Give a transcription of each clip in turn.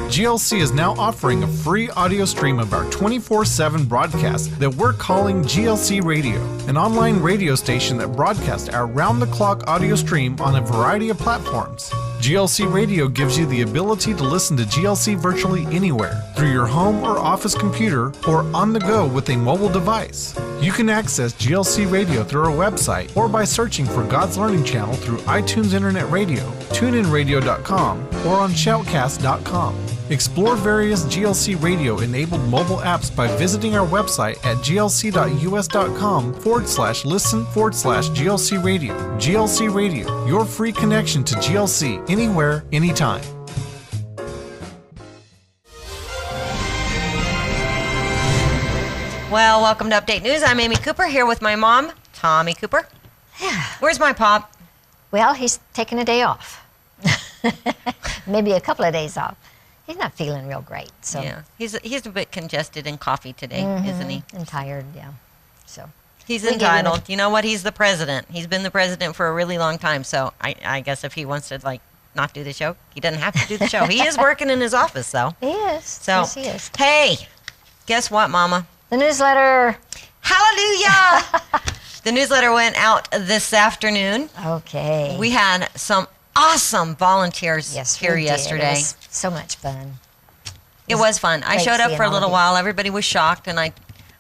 GLC is now offering a free audio stream of our 24/7 broadcast that we're calling GLC Radio, an online radio station that broadcasts our round-the-clock audio stream on a variety of platforms. GLC Radio gives you the ability to listen to GLC virtually anywhere, through your home or office computer, or on the go with a mobile device. You can access GLC Radio through our website or by searching for God's Learning Channel through iTunes Internet Radio, TuneInRadio.com, or on Shoutcast.com. Explore various GLC Radio-enabled mobile apps by visiting our website at glc.us.com/listen/GLC Radio. GLC Radio, your free connection to GLC anywhere, anytime. Well, welcome to Update News. I'm Amy Cooper here with my mom, Tommy Cooper. Where's my pop? Well, he's taking a day off. Maybe a couple of days off. He's not feeling real great. So yeah, he's a bit congested in coffee today, isn't he? And tired, yeah. So he's entitled. You know what? He's the president. He's been the president for a really long time. So I guess if he wants to not do the show, he doesn't have to do the show. He is working in his office though. He is. So yes, he is. Hey, guess what, Mama? The newsletter. Hallelujah! The newsletter went out this afternoon. Okay. We had some awesome volunteers here yesterday. It was so much fun. It was fun. I showed up for a little while. Everybody was shocked, and I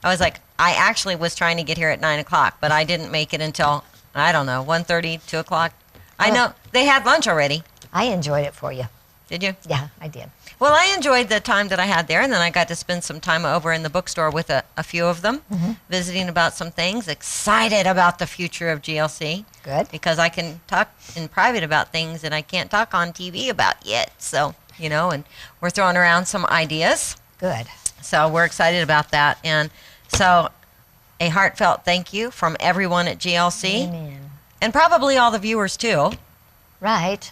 was like, I actually was trying to get here at 9 o'clock, but I didn't make it until, I don't know, 1:30, 2 o'clock. I know. They had lunch already. I enjoyed it for you. Did you? Yeah, I did. Well, I enjoyed the time that I had there, and then I got to spend some time over in the bookstore with a few of them, visiting about some things, excited about the future of GLC. Good. Because I can talk in private about things that I can't talk on TV about yet. So, and we're throwing around some ideas. Good. So we're excited about that. And so a heartfelt thank you from everyone at GLC. Amen. And probably all the viewers, too. Right.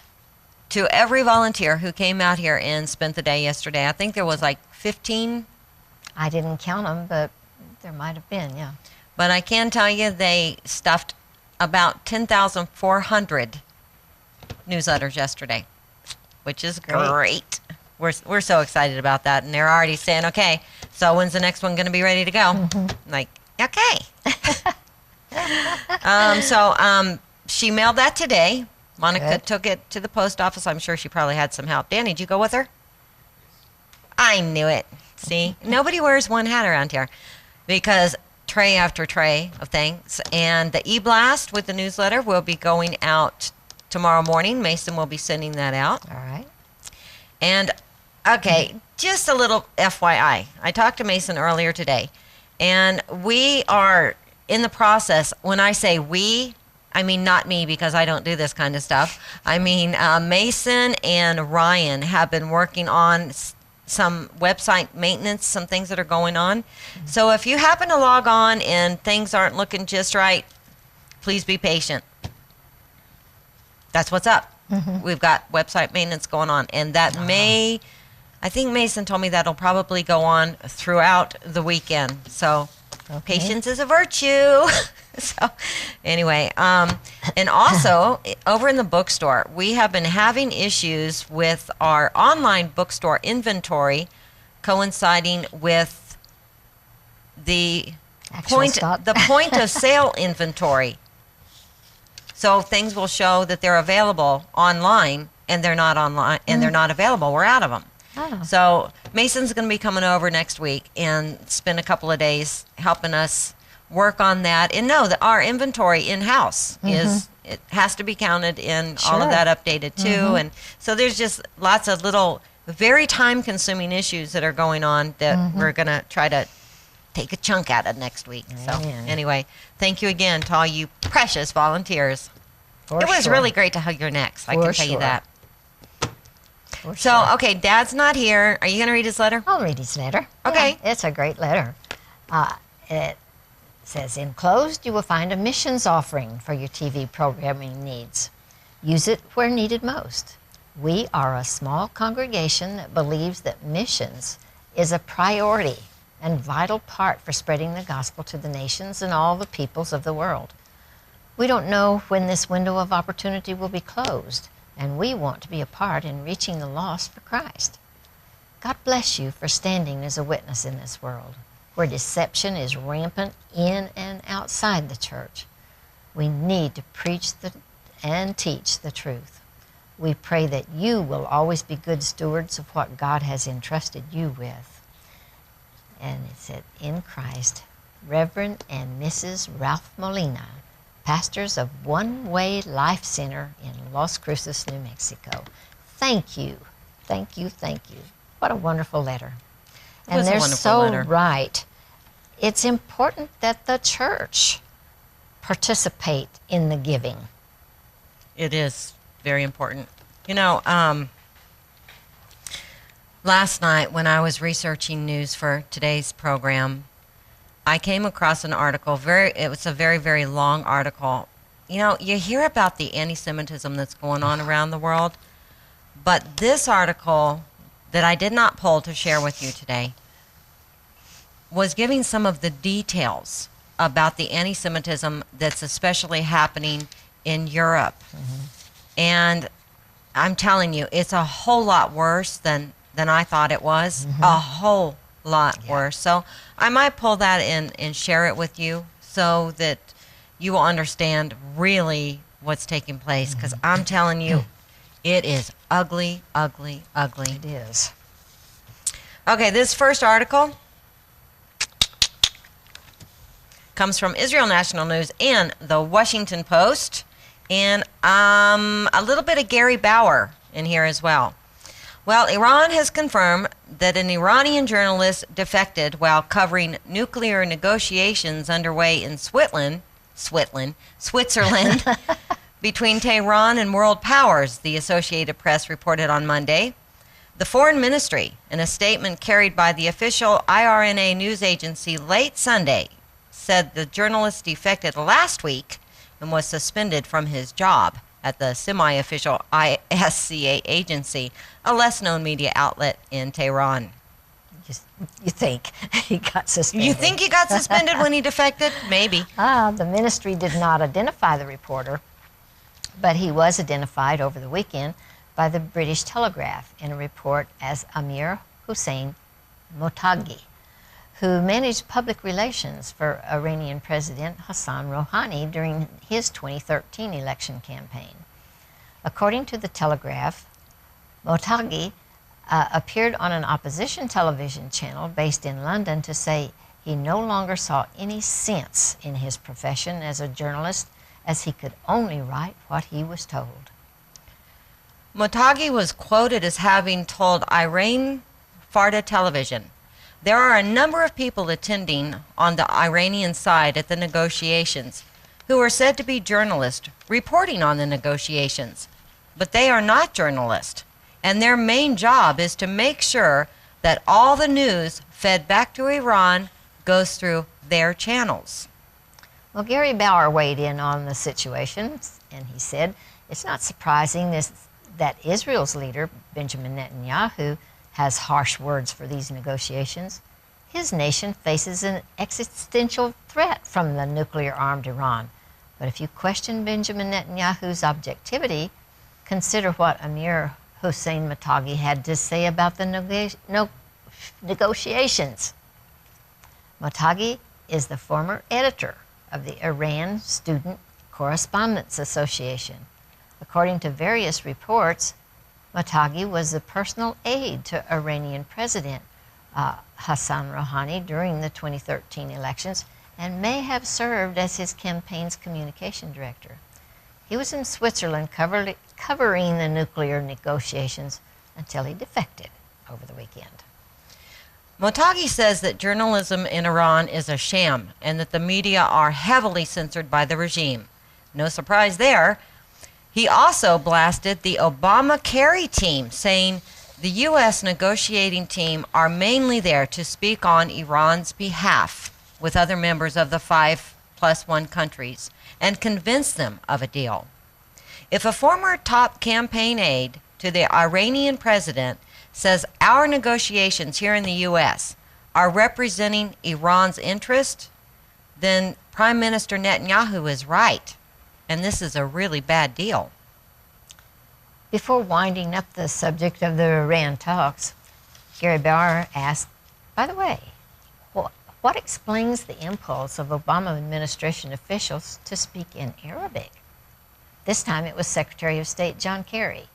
To every volunteer who came out here and spent the day yesterday. I think there was 15. I didn't count them, but there might have been, yeah. But I can tell you they stuffed about 10,400 newsletters yesterday, which is great. We're so excited about that. And they're already saying, okay, so when's the next one going to be ready to go? Like, okay. She mailed that today. Monica took it to the post office. I'm sure she probably had some help. Danny, did you go with her? I knew it. See? Nobody wears one hat around here because tray after tray of things. And the e-blast with the newsletter will be going out tomorrow morning. Mason will be sending that out. All right. And, okay, just a little FYI. I talked to Mason earlier today, and we are in the process. When I say we, I mean not me because I don't do this kind of stuff. I mean Mason and Ryan have been working on some website maintenance, some things that are going on. So if you happen to log on and things aren't looking just right, please be patient. That's what's up. We've got website maintenance going on, and that I think Mason told me that'll probably go on throughout the weekend. So patience is a virtue. So anyway, and also over in the bookstore, we have been having issues with our online bookstore inventory coinciding with the point of sale inventory. So things will show that they're available online, and they're not online, and they're not available. We're out of them. Oh. So Mason's going to be coming over next week and spend a couple of days helping us work on that. And know that our inventory in-house it has to be counted in, all of that updated too. And so there's just lots of little, very time-consuming issues that are going on that we're going to try to take a chunk out of next week. So anyway, thank you again to all you precious volunteers. It was really great to hug your necks. I can tell you that. So, okay, Dad's not here. Are you going to read his letter? I'll read his letter. Okay. Yeah, it's a great letter. It says, enclosed, you will find a missions offering for your TV programming needs. Use it where needed most. We are a small congregation that believes that missions is a priority and vital part for spreading the gospel to the nations and all the peoples of the world. We don't know when this window of opportunity will be closed, and we want to be a part in reaching the lost for Christ. God bless you for standing as a witness in this world, where deception is rampant in and outside the church. We need to preach and teach the truth. We pray that you will always be good stewards of what God has entrusted you with. And it said, in Christ, Reverend and Mrs. Ralph Molina, pastors of One Way Life Center in Las Cruces, New Mexico. Thank you, thank you, thank you. What a wonderful letter. And they're so right. It's important that the church participate in the giving. It is very important. You know, last night when I was researching news for today's program, I came across an article. It was a very, very long article. You know, you hear about the anti-Semitism that's going on around the world, but this article that I did not pull to share with you today was giving some of the details about the anti-Semitism that's especially happening in Europe. Mm-hmm. And I'm telling you, it's a whole lot worse than I thought it was. Mm-hmm. A whole lot worse. So I might pull that in and share it with you so that you will understand really what's taking place. Because I'm telling you, it is ugly, ugly, ugly. It is. Okay, this first article comes from Israel National News and the Washington Post. And a little bit of Gary Bauer in here as well. Well, Iran has confirmed that an Iranian journalist defected while covering nuclear negotiations underway in Switzerland, between Tehran and world powers, the Associated Press reported on Monday. The Foreign Ministry, in a statement carried by the official IRNA news agency late Sunday, said the journalist defected last week and was suspended from his job at the semi-official ISCA agency, a less-known media outlet in Tehran. You think he got suspended? You think he got suspended when he defected? Maybe. The ministry did not identify the reporter, but he was identified over the weekend by the British Telegraph in a report as Amir Hussein Motagi, who managed public relations for Iranian President Hassan Rouhani during his 2013 election campaign. According to the Telegraph, Motagi appeared on an opposition television channel based in London to say he no longer saw any sense in his profession as a journalist, as he could only write what he was told. Motagi was quoted as having told Iran Farda Television, "There are a number of people attending on the Iranian side at the negotiations who are said to be journalists reporting on the negotiations, but they are not journalists, and their main job is to make sure that all the news fed back to Iran goes through their channels." Well, Gary Bauer weighed in on the situation, and he said, it's not surprising that Israel's leader, Benjamin Netanyahu, has harsh words for these negotiations. His nation faces an existential threat from the nuclear-armed Iran. But if you question Benjamin Netanyahu's objectivity, consider what Amir Hussein Motagi had to say about the negotiations. Motagi is the former editor of the Iran Student Correspondents Association. According to various reports, Motagi was the personal aide to Iranian President Hassan Rouhani during the 2013 elections and may have served as his campaign's communication director. He was in Switzerland covering the nuclear negotiations until he defected over the weekend. Motagi says that journalism in Iran is a sham and that the media are heavily censored by the regime. No surprise there. He also blasted the Obama-Kerry team, saying the U.S. negotiating team are mainly there to speak on Iran's behalf with other members of the 5+1 countries and convince them of a deal. If a former top campaign aide to the Iranian president says our negotiations here in the U.S. are representing Iran's interest, then Prime Minister Netanyahu is right, and this is a really bad deal. Before winding up the subject of the Iran talks, Gary Bauer asked, by the way, what explains the impulse of Obama administration officials to speak in Arabic? This time it was Secretary of State John Kerry.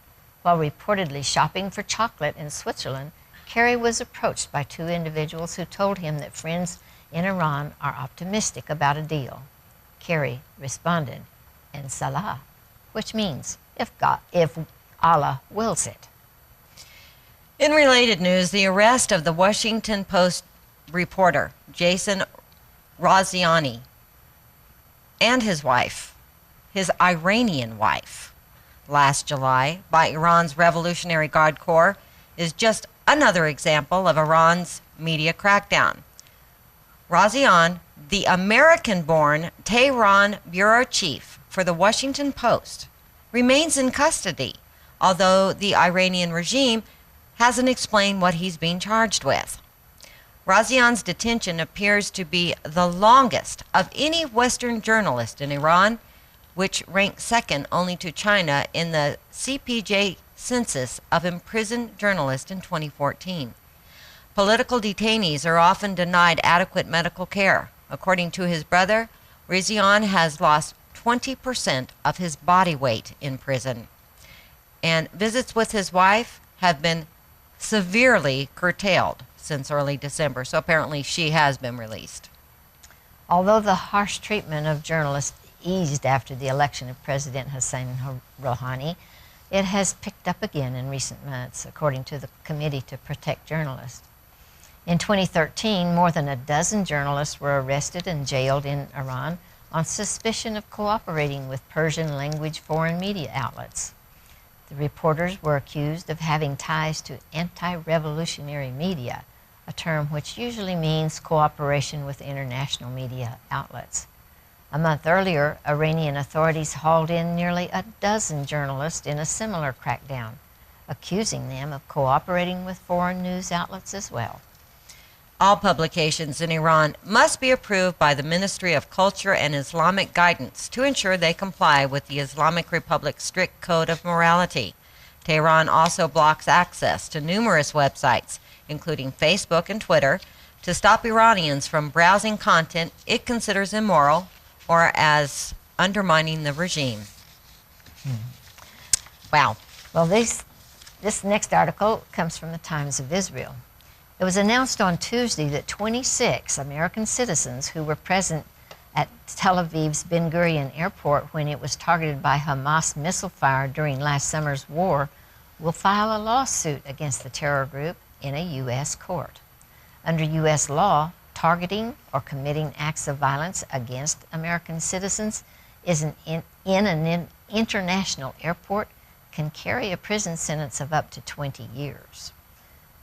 While reportedly shopping for chocolate in Switzerland, Kerry was approached by two individuals who told him that friends in Iran are optimistic about a deal. Kerry responded, "Inshallah," which means if Allah wills it. In related news, the arrest of the Washington Post reporter Jason Raziani and his wife, his Iranian wife, last July by Iran's Revolutionary Guard Corps is just another example of Iran's media crackdown. Razian, the American-born Tehran bureau chief for the Washington Post, remains in custody, although the Iranian regime hasn't explained what he's being charged with. Razian's detention appears to be the longest of any Western journalist in Iran, which ranks second only to China in the CPJ census of imprisoned journalists in 2014. Political detainees are often denied adequate medical care. According to his brother, Razian has lost 20% of his body weight in prison, and visits with his wife have been severely curtailed since early December, so apparently she has been released. Although the harsh treatment of journalists eased after the election of President Hassan Rouhani, it has picked up again in recent months, according to the Committee to Protect Journalists. In 2013, more than a dozen journalists were arrested and jailed in Iran on suspicion of cooperating with Persian language foreign media outlets. The reporters were accused of having ties to anti-revolutionary media, a term which usually means cooperation with international media outlets. A month earlier, Iranian authorities hauled in nearly a dozen journalists in a similar crackdown, accusing them of cooperating with foreign news outlets as well. All publications in Iran must be approved by the Ministry of Culture and Islamic Guidance to ensure they comply with the Islamic Republic's strict code of morality. Tehran also blocks access to numerous websites, including Facebook and Twitter, to stop Iranians from browsing content it considers immoral or as undermining the regime. Wow. Well, this next article comes from the Times of Israel. It was announced on Tuesday that 26 American citizens who were present at Tel Aviv's Ben Gurion airport when it was targeted by Hamas missile fire during last summer's war will file a lawsuit against the terror group in a U.S. court. Under U.S. law, targeting or committing acts of violence against American citizens in an international airport can carry a prison sentence of up to 20 years.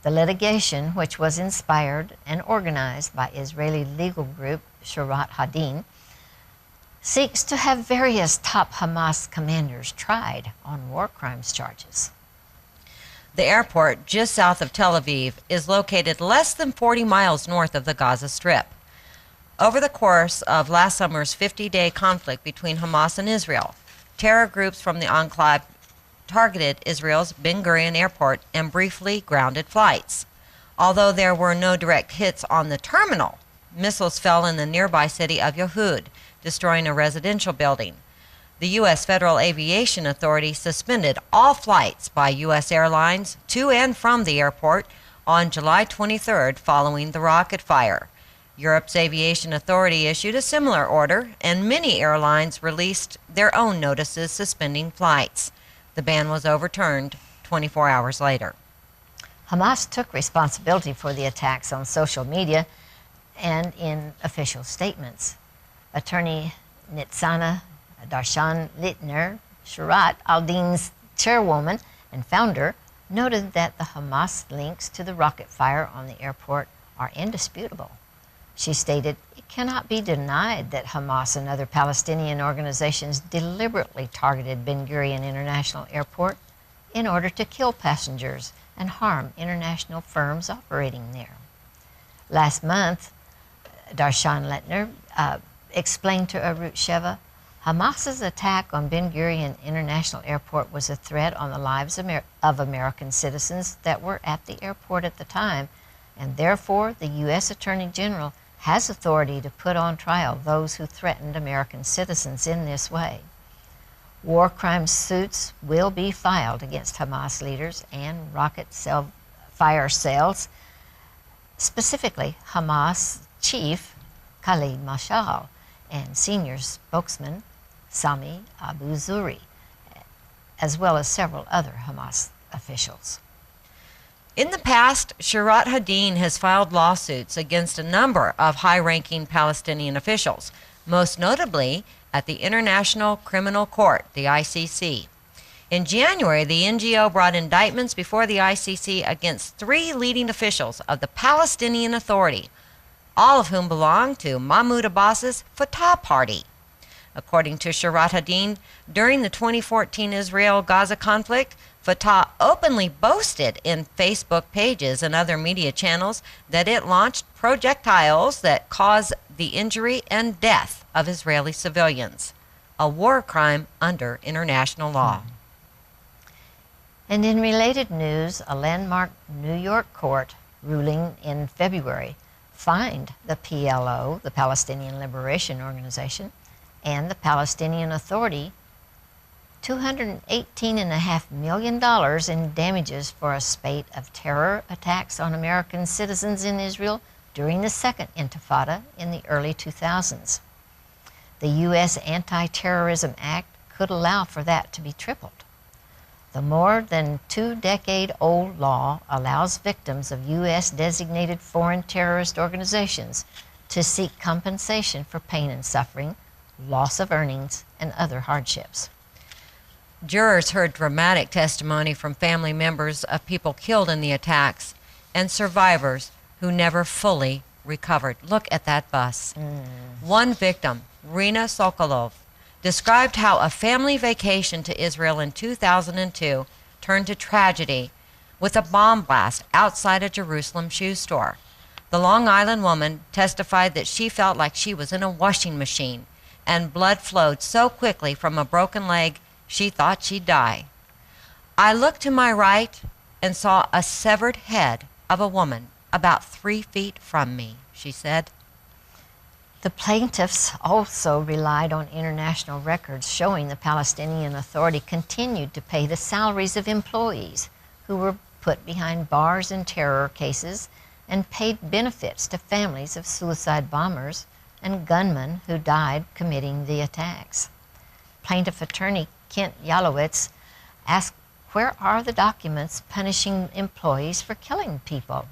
The litigation, which was inspired and organized by Israeli legal group Shorat Hadin, seeks to have various top Hamas commanders tried on war crimes charges. The airport, just south of Tel Aviv, is located less than 40 miles north of the Gaza Strip. Over the course of last summer's 50-day conflict between Hamas and Israel, terror groups from the enclave targeted Israel's Ben Gurion airport and briefly grounded flights. Although there were no direct hits on the terminal, missiles fell in the nearby city of Yehud, destroying a residential building. The U.S. Federal Aviation Authority suspended all flights by U.S. airlines to and from the airport on July 23rd following the rocket fire. Europe's Aviation Authority issued a similar order, and many airlines released their own notices suspending flights. The ban was overturned 24 hours later. Hamas took responsibility for the attacks on social media and in official statements. Attorney Nitzana Darshan Littner, Shorat al-Din's chairwoman and founder, noted that the Hamas links to the rocket fire on the airport are indisputable. She stated, "It cannot be denied that Hamas and other Palestinian organizations deliberately targeted Ben Gurion International Airport in order to kill passengers and harm international firms operating there." Last month, Darshan Littner explained to Arut Sheva Hamas's attack on Ben Gurion International Airport was a threat on the lives of American citizens that were at the airport at the time, and therefore the U.S. Attorney General has authority to put on trial those who threatened American citizens in this way. War crime suits will be filed against Hamas leaders and fire cells, specifically Hamas chief Khalid Mashal and senior spokesman Sami Abu Zuri, as well as several other Hamas officials. In the past, Shirat Hadin has filed lawsuits against a number of high-ranking Palestinian officials, most notably at the International Criminal Court, the ICC. In January, the NGO brought indictments before the ICC against 3 leading officials of the Palestinian Authority, all of whom belong to Mahmoud Abbas's Fatah Party. According to Shirat Hadin, during the 2014 Israel-Gaza conflict, Fatah openly boasted in Facebook pages and other media channels that it launched projectiles that cause the injury and death of Israeli civilians, a war crime under international law. And in related news, a landmark New York court ruling in February fined the PLO, the Palestinian Liberation Organization, and the Palestinian Authority $218.5 million in damages for a spate of terror attacks on American citizens in Israel during the Second Intifada in the early 2000s. The U.S. Anti-Terrorism Act could allow for that to be tripled. The more than 2-decade-old law allows victims of U.S.-designated foreign terrorist organizations to seek compensation for pain and suffering, loss of earnings, and other hardships. Jurors heard dramatic testimony from family members of people killed in the attacks and survivors who never fully recovered. Look at that bus. One victim, Rina Sokolov, described how a family vacation to Israel in 2002 turned to tragedy with a bomb blast outside a Jerusalem shoe store. The Long Island woman testified that she felt like she was in a washing machine, and blood flowed so quickly from a broken leg she thought she'd die. I looked to my right and saw a severed head of a woman about 3 feet from me, she said. The plaintiffs also relied on international records showing the Palestinian Authority continued to pay the salaries of employees who were put behind bars in terror cases and paid benefits to families of suicide bombers and gunmen who died committing the attacks. Plaintiff attorney Kent Yalowitz asked, where are the documents punishing employees for killing people?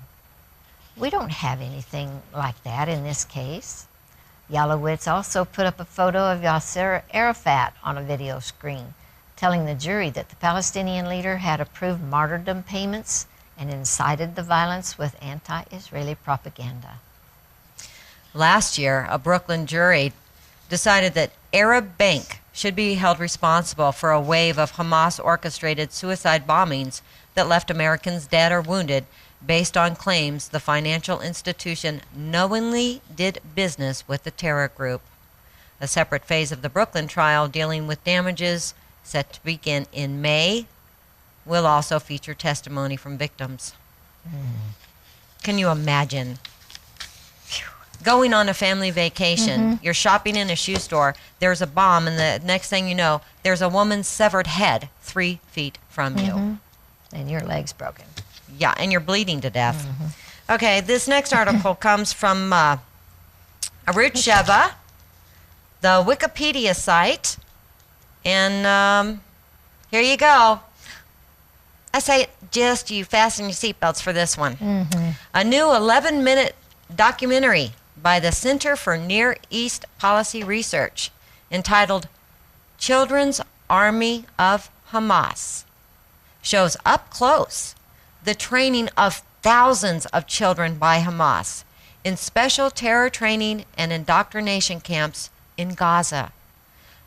We don't have anything like that in this case. Yalowitz also put up a photo of Yasser Arafat on a video screen, telling the jury that the Palestinian leader had approved martyrdom payments and incited the violence with anti-Israeli propaganda. Last year, a Brooklyn jury decided that Arab Bank should be held responsible for a wave of Hamas-orchestrated suicide bombings that left Americans dead or wounded based on claims the financial institution knowingly did business with the terror group. A separate phase of the Brooklyn trial dealing with damages set to begin in May will also feature testimony from victims. Can you imagine? Going on a family vacation, you're shopping in a shoe store, there's a bomb, and the next thing you know, there's a woman's severed head 3 feet from you. And your leg's broken. Yeah, and you're bleeding to death. Okay, this next article comes from Arut Sheva, the Wikipedia site, and here you go. I say just you fasten your seatbelts for this one. A new 11-minute documentary by the Center for Near East Policy Research entitled Children's Army of Hamas shows up close the training of thousands of children by Hamas in special terror training and indoctrination camps in Gaza.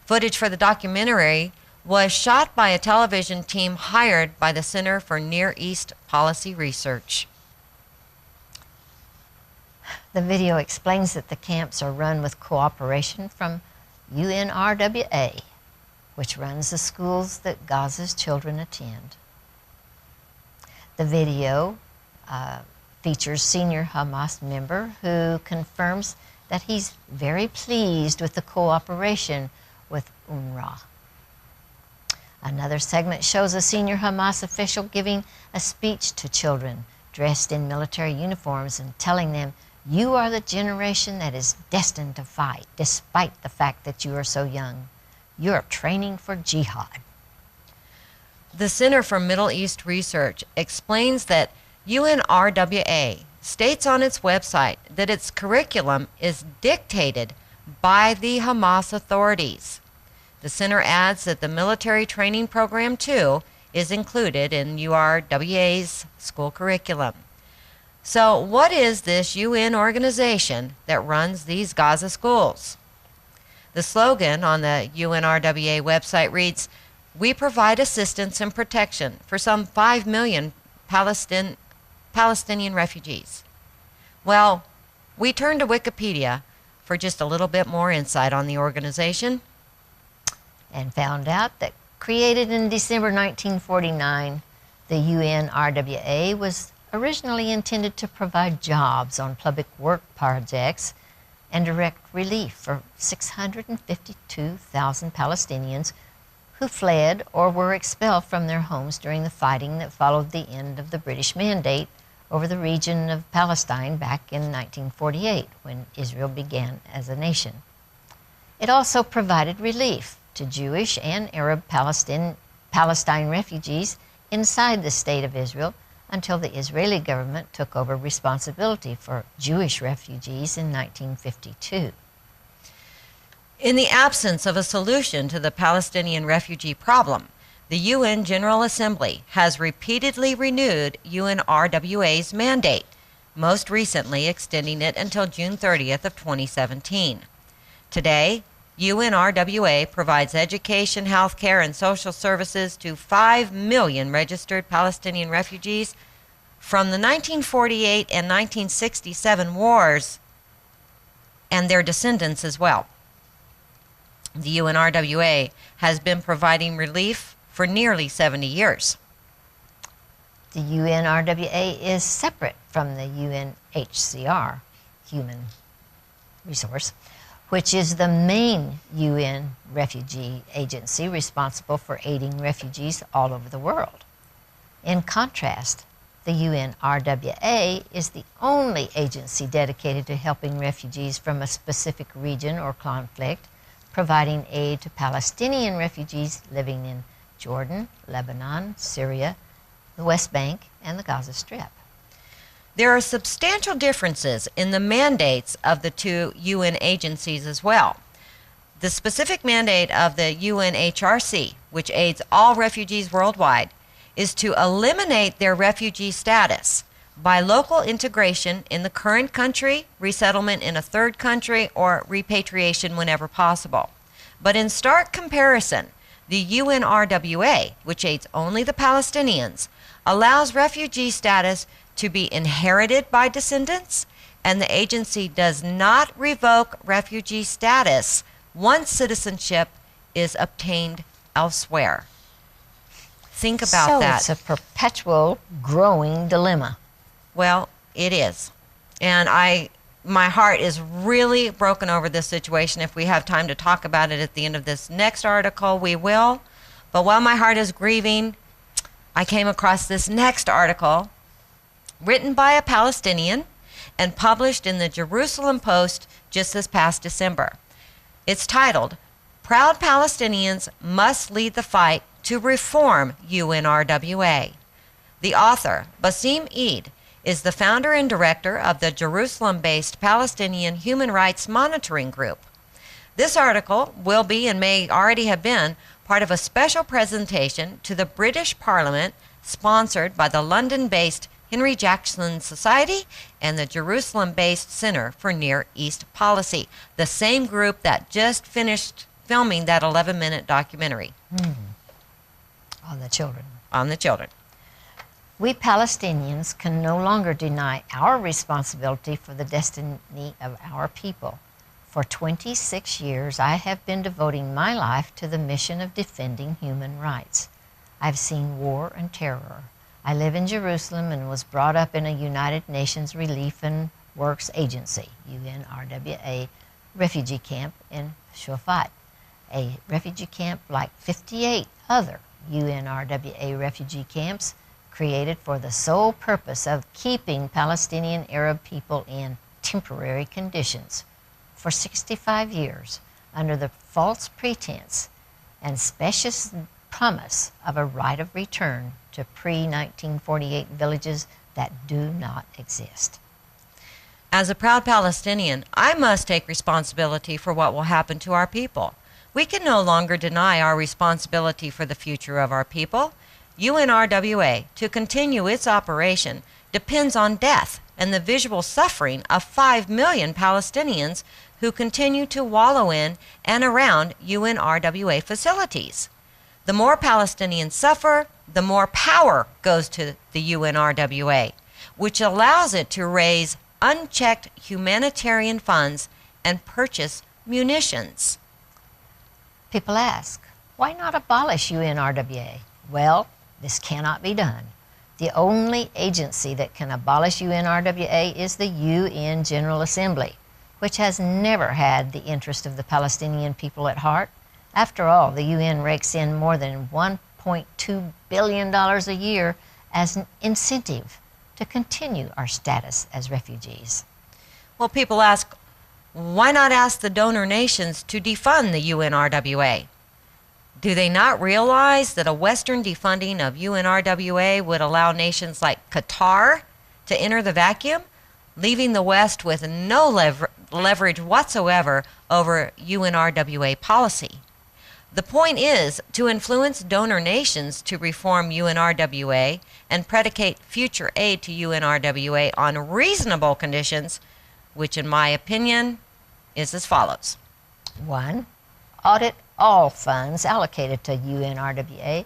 Footage for the documentary was shot by a television team hired by the Center for Near East Policy Research. The video explains that the camps are run with cooperation from UNRWA, which runs the schools that Gaza's children attend. The video features senior Hamas member who confirms that he's very pleased with the cooperation with UNRWA. Another segment shows a senior Hamas official giving a speech to children dressed in military uniforms and telling them, "You are the generation that is destined to fight, despite the fact that you are so young. You're training for jihad." The Center for Middle East Research explains that UNRWA states on its website that its curriculum is dictated by the Hamas authorities. The center adds that the military training program, too, is included in URWA's school curriculum. So, what is this UN organization that runs these Gaza schools? The slogan on the UNRWA website reads, "We provide assistance and protection for some 5 million Palestinian refugees." Well, we turn to Wikipedia for just a little bit more insight on the organization. And found out that created in December 1949, the UNRWA was originally intended to provide jobs on public work projects and direct relief for 652,000 Palestinians who fled or were expelled from their homes during the fighting that followed the end of the British Mandate over the region of Palestine back in 1948, when Israel began as a nation. It also provided relief to Jewish and Arab Palestine refugees inside the State of Israel until the Israeli government took over responsibility for Jewish refugees in 1952. In the absence of a solution to the Palestinian refugee problem, the UN General Assembly has repeatedly renewed UNRWA's mandate, most recently extending it until June 30th of 2017. Today, UNRWA provides education, health care, and social services to 5 million registered Palestinian refugees from the 1948 and 1967 wars and their descendants as well. The UNRWA has been providing relief for nearly 70 years. The UNRWA is separate from the UNHCR, Human Resource, which is the main UN refugee agency responsible for aiding refugees all over the world. In contrast, the UNRWA is the only agency dedicated to helping refugees from a specific region or conflict, providing aid to Palestinian refugees living in Jordan, Lebanon, Syria, the West Bank, and the Gaza Strip. There are substantial differences in the mandates of the two UN agencies as well. The specific mandate of the UNHRC, which aids all refugees worldwide, is to eliminate their refugee status by local integration in the current country, resettlement in a third country, or repatriation whenever possible. But in stark comparison, the UNRWA, which aids only the Palestinians, allows refugee status to be inherited by descendants, and the agency does not revoke refugee status once citizenship is obtained elsewhere. Think about that. So it's a perpetual growing dilemma. Well, it is. And my heart is really broken over this situation. If we have time to talk about it at the end of this next article, we will. But while my heart is grieving, I came across this next article written by a Palestinian and published in the Jerusalem Post just this past December. It's titled, "Proud Palestinians Must Lead the Fight to Reform UNRWA." The author, Basim Eid, is the founder and director of the Jerusalem-based Palestinian Human Rights Monitoring Group. This article will be, and may already have been, part of a special presentation to the British Parliament sponsored by the London-based Henry Jackson Society and the Jerusalem-based Center for Near East Policy, the same group that just finished filming that 11-minute documentary. On the children. On the children. We Palestinians can no longer deny our responsibility for the destiny of our people. For 26 years, I have been devoting my life to the mission of defending human rights. I've seen war and terror. I live in Jerusalem and was brought up in a United Nations Relief and Works Agency, UNRWA, refugee camp in Shafat, a refugee camp like 58 other UNRWA refugee camps created for the sole purpose of keeping Palestinian Arab people in temporary conditions for 65 years under the false pretense and specious promise of a right of return to pre-1948 villages that do not exist. As a proud Palestinian, I must take responsibility for what will happen to our people. We can no longer deny our responsibility for the future of our people. UNRWA, to continue its operation, depends on death and the visual suffering of 5 million Palestinians who continue to wallow in and around UNRWA facilities. The more Palestinians suffer, the more power goes to the UNRWA, which allows it to raise unchecked humanitarian funds and purchase munitions. People ask, why not abolish UNRWA? Well, this cannot be done. The only agency that can abolish UNRWA is the UN General Assembly, which has never had the interest of the Palestinian people at heart. After all, the UN rakes in more than $1.2 billion a year as an incentive to continue our status as refugees. Well, people ask, why not ask the donor nations to defund the UNRWA? Do they not realize that a Western defunding of UNRWA would allow nations like Qatar to enter the vacuum, leaving the West with no leverage whatsoever over UNRWA policy? The point is to influence donor nations to reform UNRWA and predicate future aid to UNRWA on reasonable conditions, which in my opinion is as follows. 1. Audit all funds allocated to UNRWA,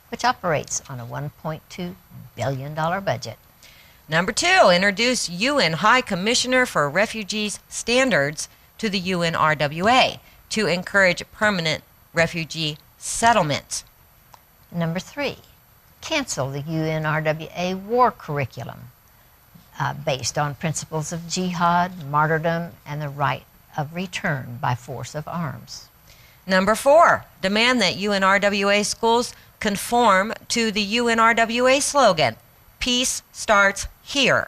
which operates on a $1.2 billion budget. Number 2, introduce UN High Commissioner for Refugees standards to the UNRWA to encourage permanent refugee settlement. Number 3, cancel the UNRWA war curriculum based on principles of jihad, martyrdom, and the right of return by force of arms. Number 4, demand that UNRWA schools conform to the UNRWA slogan, peace starts here.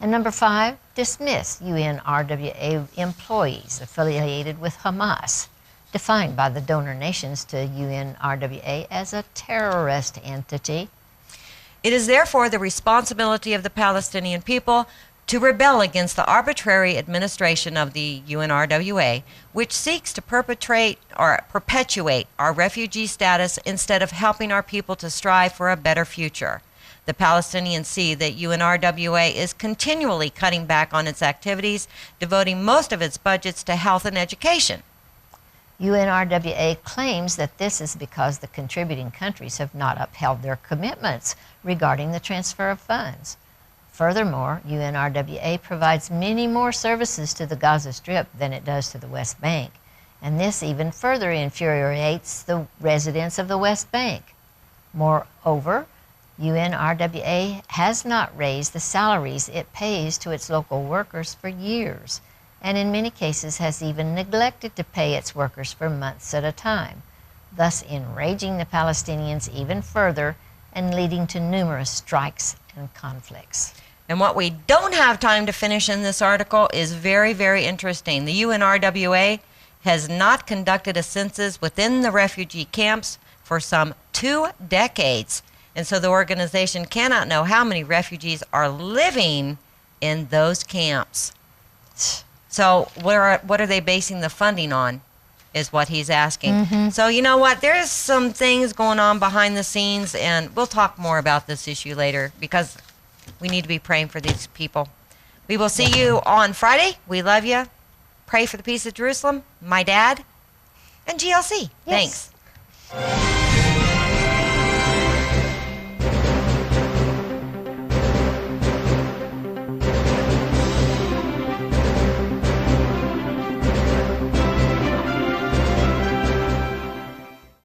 And number 5, dismiss UNRWA employees affiliated with Hamas, defined by the donor nations to UNRWA as a terrorist entity. It is therefore the responsibility of the Palestinian people to rebel against the arbitrary administration of the UNRWA, which seeks to perpetuate our refugee status instead of helping our people to strive for a better future. The Palestinians see that UNRWA is continually cutting back on its activities, devoting most of its budgets to health and education. UNRWA claims that this is because the contributing countries have not upheld their commitments regarding the transfer of funds. Furthermore, UNRWA provides many more services to the Gaza Strip than it does to the West Bank, and this even further infuriates the residents of the West Bank. Moreover, UNRWA has not raised the salaries it pays to its local workers for years, and in many cases has even neglected to pay its workers for months at a time, thus enraging the Palestinians even further and leading to numerous strikes and conflicts. And what we don't have time to finish in this article is very, very interesting. The UNRWA has not conducted a census within the refugee camps for some 2 decades. And so the organization cannot know how many refugees are living in those camps. So what are they basing the funding on is what he's asking. Mm-hmm. So you know what? There's some things going on behind the scenes, and we'll talk more about this issue later because we need to be praying for these people. We will see you on Friday. We love you. Pray for the peace of Jerusalem, my dad, and GLC. Yes. Thanks.